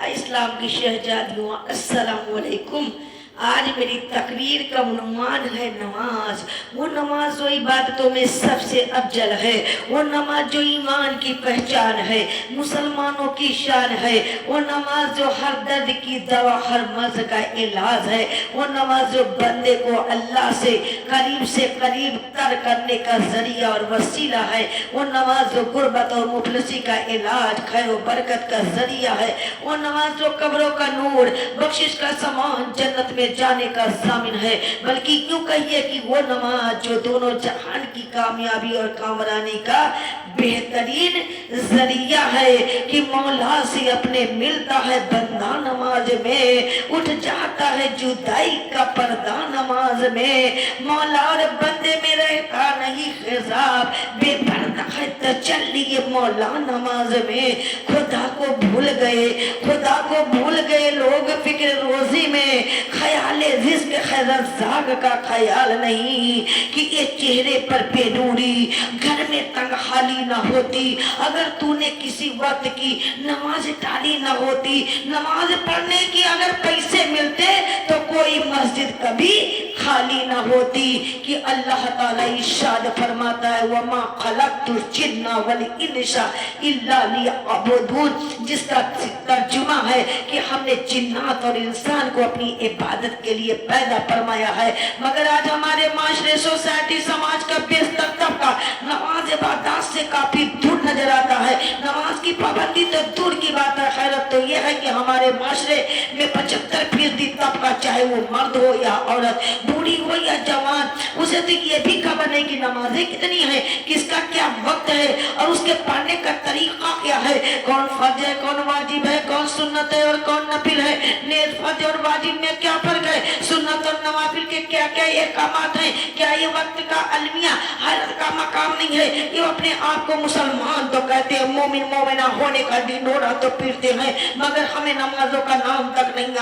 اسلام کی شہزادیوں، السلام علیکم۔ آج میری تقریر کا عنوان ہے نماز۔ وہ نماز و عبادتوں میں سب سے افضل ہے، وہ نماز جو ایمان کی پہچان ہے، مسلمانوں کی شان ہے، وہ نماز جو ہر درد کی دوا، ہر مرض کا علاج ہے، وہ نماز جو بندے کو اللہ سے قریب تر کرنے کا ذریعہ اور وسیلہ ہے، وہ نماز جو غربت اور مفلسی کا علاج، خیر و برکت کا ذریعہ ہے، وہ نماز جو قبروں کا نور، بخشش کا سامان، جنت میں جانے کا ضامن ہے، بلکہ یوں کہیے کہ وہ نماز جو دونوں جہان کی کامیابی اور کامرانی کا بہترین ذریعہ ہے، کہ مولا سے اپنے ملتا ہے بندہ نماز میں، اٹھ جاتا ہے جدائی کا پردہ نماز میں، مولا اور بندے میں رہتا نہیں خضاب، بے پردہ ہے تجلی مولا نماز میں۔ خدا کو بھول گئے لوگ فکر روزی میں، خیال رزق خیر رزاق کا خیال نہیں، کہ یہ چہرے پر بے نوری، گھر میں تنگ حالی نہ ہوتی، اگر تو نے کسی وقت کی نماز ٹالی نہ ہوتی، نماز پڑھنے کی اگر پیسے ملتے تو کوئی مسجد کبھی خالی نہ ہوتی، کہ اللہ تعالیٰ ارشاد فرماتا ہے وَمَا خَلَقْتُ الْجِنَّ وَالْإِنسَ إِلَّا لِيَعْبُدُونِ، جس کا ترجمہ ہے کہ ہم نے جنات اور انسان کو اپنی عبادت کے لیے پیدا فرمایا ہے۔ مگر آج ہمارے معاشرے، سوسائٹی، سماج کا بیشتر طبقہ نماز عبادات سے کافی دور نظر آتا ہے۔ نماز کی پابندی تو دور کی بات ہے، خیرت تو یہ ہے کہ ہمارے معاشرے میں 75% طبقہ، چاہے وہ مرد ہو یا عورت، بوڑھی ہو یا جوان، اسے تو یہ بھی خبر نہیں کہ نمازیں کتنی ہیں، کس کا کیا وقت ہے، اور اس کے پڑھنے کا طریقہ کیا ہے، کون فرض ہے، کون واجب ہے، کون سنت ہے اور کون نفل ہے، نیز فرض اور واجب میں کیا فرق ہے، سنت اور نوافل کے کیا کیا احکامات ہیں، کیا یہ وقت کا المیہ حیرت کا مقام نہیں ہے۔ یہ اپنے آپ کو مسلمان تو کہتے ہیں، مومن مومنہ ہونے کا ڈنڈورا تو پیٹتے ہیں، مگر ہمیں نمازوں کا نام تک نہیں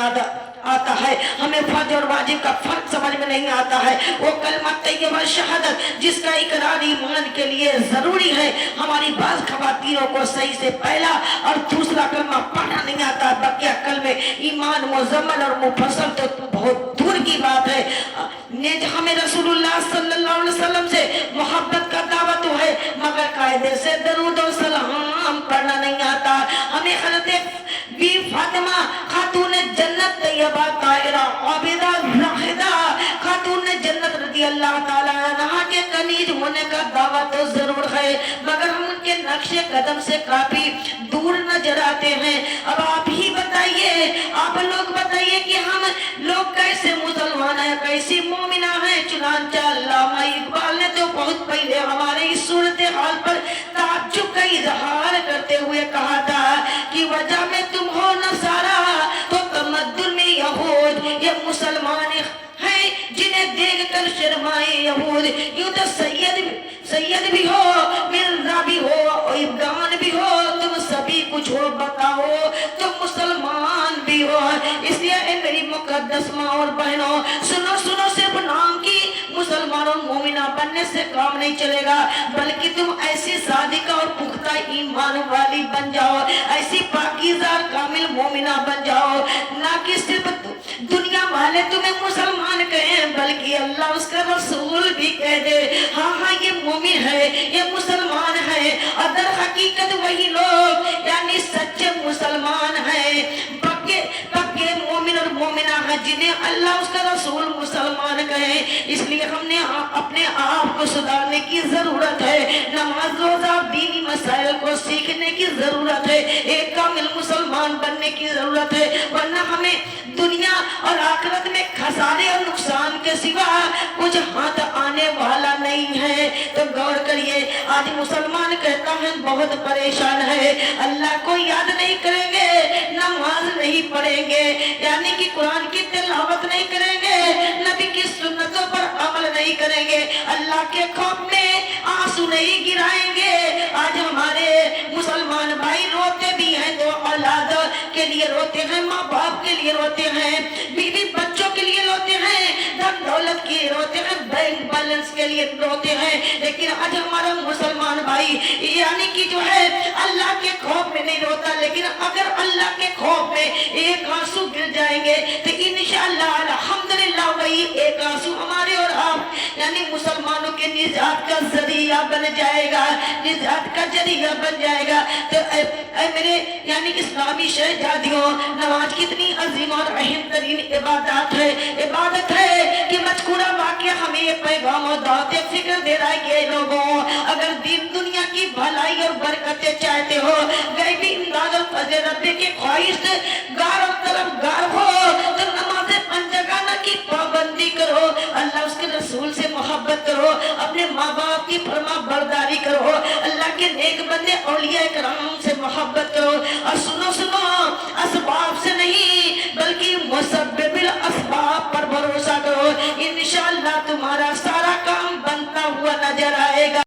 آتا ہے، ہمیں فرض اور واجب کا فرق سمجھ میں نہیں آتا ہے۔ وہ کلمہ طیبہ شہادت جس کا اقرار ایمان کے لیے ضروری ہے، ہماری بعض خواتینوں کو صحیح سے پہلا اور دوسرا کلمہ پڑھنا نہیں آتا، بقیہ کلمے ایمان مزمل اور مفصل تو بہت دور کی بات ہے۔ ہمیں رسول اللہ صلی اللہ علیہ وسلم سے محبت کا دعوت ہے، مگر قاعدے سے درود و سلام پڑھنا نہیں آتا۔ ہمیں حضرت بی فاطمہ خاتون جنت طیبہ طاہرہ عابدہ زاہدہ خاتون جنت رضی اللہ تعالیٰ عنہا کے کنیز ہونے کا دعوت تو ضرور ہے، مگر ہم ان کے نقش قدم سے کافی دور نظر آتے ہیں۔ اب آپ ہی بتائیے، آپ لوگ بتائیے کہ ہم لوگ کیسے مسلمان ہیں، کیسی مومنہ ہیں۔ چنانچہ علامہ اقبال نے تو بہت پہلے ہمارے اس صورتحال پر تعجب کا اظہار کرتے ہوئے کہا تھا کہ وجہ میں تم ہو نصارا تو تمدن میں یہود، یہ مسلمان ہیں جنہیں دیکھ کر شرمائے یہود۔ یوں تو سید بھی ہو، مرزا بھی ہو، عبدان بھی ہو، تم سبھی کچھ ہو، بتاؤ تم مسلمان بھی ہو۔ اس لیے اے میری مقدس ماں اور بہنوں، سنو صرف نام کی مسلمان اور مومنہ بننے سے کام نہیں چلے گا، بلکہ تم ایسی صادقہ اور پختہ ایمان والی بن جاؤ، ایسی پاکیزہ اور کامل مومنہ بن جاؤ، نہ کہ صرف دنیا والے تمہیں مسلمان کہیں، بلکہ اللہ اس کا رسول بھی کہہ دے ہاں یہ مومن ہے، یہ مسلمان ہے۔ اور در حقیقت وہی لوگ یعنی سچے مسلمان ہیں، پکے مومن اور مومنہ ہیں، جنہیں اللہ اس کا رسول مسلمان کہیں۔ اس لیے ہم نے اپنے آپ کو سدھارنے کی ضرورت ہے، نماز روزہ دینی مسائل کو سیکھنے کی ضرورت ہے، ایک کامل مسلمان بننے کی ضرورت ہے، ورنہ ہمیں دنیا اور آخرت میں خسارے اور نقصان کے سوا کچھ ہاتھ آنے والا نہیں ہے۔ تو غور کریے، آج مسلمان کہتا ہے بہت پریشان ہے، اللہ کو یاد نہیں کریں گے، نماز نہیں پڑھیں گے، یعنی کہ قرآن کی تلاوت نہیں کریں گے، نبی کی سنتوں پر عمل نہیں کریں گے، اللہ کے خوف میں آنسو نہیں گرائیں گے۔ آج ہمارے مسلمان بھائی روتے بھی ہیں تو اولاد کے لیے روتے ہیں، ماں باپ کے لیے روتے ہیں، بیوی بچوں کے لیے روتے ہیں، دھن دولت کے لیے روتے ہیں، بینک بیلنس کے لیے روتے ہیں، لیکن آج ہمارا مسلمان بھائی یعنی کہ جو ہے اللہ کے خوف میں نہیں روتا، لیکن اگر اللہ کے خوف میں مسلمانوں کے نجات کا ذریعہ بن جائے گا، نجات کا ذریعہ بن جائے گا۔ تو اے میرے یعنی اسلامی شہزادیوں، نماز کتنی عظیم اور اہم ترین عبادت ہے کہ مذکورہ واقعہ ہمیں یہ پیغام و دعوت فکر دے رہا ہے کہ لوگوں، اگر دین دنیا کی بھلائی اور برکتیں چاہتے ہو، غیبی امداد اور فضل رب کے خواہش گار اور طلبگار ہو، تو نماز پنجگانہ کی پابندی کرو، اللہ اس کے رسول سے محبت کرو، اپنے ماں باپ کی فرما برداری کرو، اللہ کے نیک بندے اولیاء کرام سے